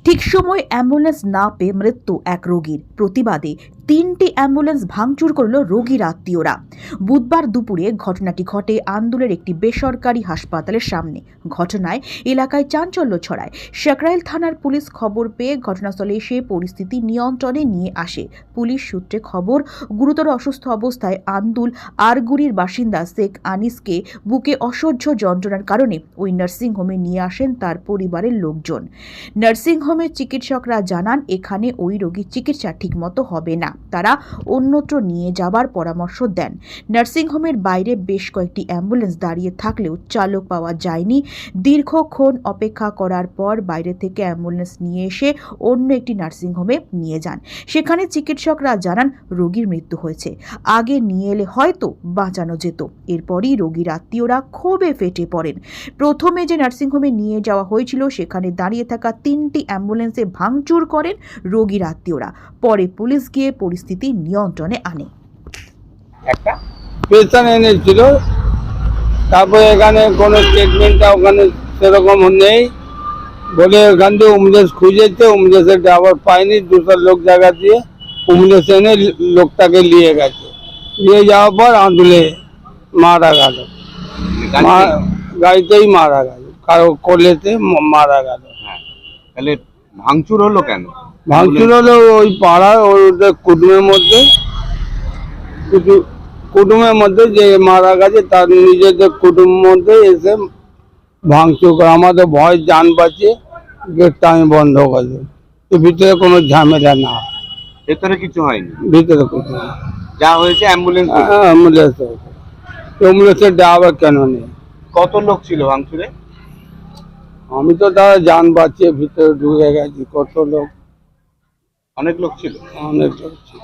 ঠিক সময় অ্যাম্বুলেন্স না পেয়ে মৃত্যু এক রোগীর। প্রতিবাদে 3টি অ্যাম্বুলেন্স ভাঙচুর করল রোগীর আত্মীয়রা। বুধবার দুপুরে ঘটনাটি ঘটে আন্দুলের একটি বেসরকারি হাসপাতালের সামনে। ঘটনায় এলাকায় চাঞ্চল্য ছড়ায়। সাকরাইল থানার পুলিশ খবর পেয়ে ঘটনাস্থলে এসে পরিস্থিতি নিয়ন্ত্রণে নিয়ে আসে। পুলিশ সূত্রে খবর, গুরুতর অসুস্থ অবস্থায় আন্দুল আরগুড়ির বাসিন্দা শেখ আনিসকে বুকে অসহ্য যন্ত্রণার কারণে ওই নার্সিংহোমে নিয়ে আসেন তার পরিবারের লোকজন। নার্সিংহোমের চিকিৎসকরা জানান, এখানে ওই রোগীর চিকিৎসা ঠিকমতো হবে না, তারা অন্যত্র নিয়ে যাবার পরামর্শ দেন। নার্সিংহোমের বাইরে বেশ কয়েকটি অ্যাম্বুলেন্স দাঁড়িয়ে থাকলেও চালক পাওয়া যায়নি। দীর্ঘক্ষণ অপেক্ষা করার পর বাইরে থেকে অ্যাম্বুলেন্স নিয়ে এসে অন্য একটি নার্সিংহোমে নিয়ে যান। সেখানে চিকিৎসকরা জানান, রোগীর মৃত্যু হয়েছে, আগে নিয়ে এলে হয়তো বাঁচানো যেত। এরপরই রোগীর আত্মীয়রা ক্ষোভে ফেটে পড়েন। প্রথমে যে নার্সিংহোমে নিয়ে যাওয়া হয়েছিল সেখানে দাঁড়িয়ে থাকা 3টি অ্যাম্বুলেন্সে ভাঙচুর করেন রোগীর আত্মীয়রা। পরে পুলিশ গিয়ে পরিস্থিতি নিয়ন্ত্রণে আনে। একটা পেশেন্ট এনেছিল, তারপরে এখানে কোনো ট্রিটমেন্টটা ওখানে সেরকম নেই বলে এখান থেকে অ্যাম্বুলেন্স খুঁজেছে, অ্যাম্বুলেন্সের ড্রাইভার পায়নি, দুটো লোক জায়গা দিয়ে অ্যাম্বুলেন্স এনে লোকটাকে নিয়ে গেছে। নিয়ে যাওয়ার পর আন্দুলে মারা গেল, গাড়িতেই মারা গেল, কারো কোলেতে মারা গেল। তাহলে ভাঙচুর হলো কেন? ভাঙচুর হলো ওই পাড়ার ওদের কুটুমের মধ্যে যে মারা গেছে তার নিজেদের কুটুমের মধ্যে এসে ভাঙচুর করে। আমাদের ভয় জান বাঁচিয়ে গেটটা আমি বন্ধ করে দিই, ভিতরে কোনো ঝামেলা না, ভেতরে কিছু হয়নি। ভিতরে কিছু না। যা হয়েছে অ্যাম্বুলেন্স। অ্যাম্বুলেন্সের ড্রাইভার কেন নেই? কত লোক ছিল ভাঙচুরে? আমি তো তারা জান বাঁচিয়ে ভিতরে ঢুকে গেছি। কত লোক? অনেক লোক ছিল। অনেক লোক ছিল।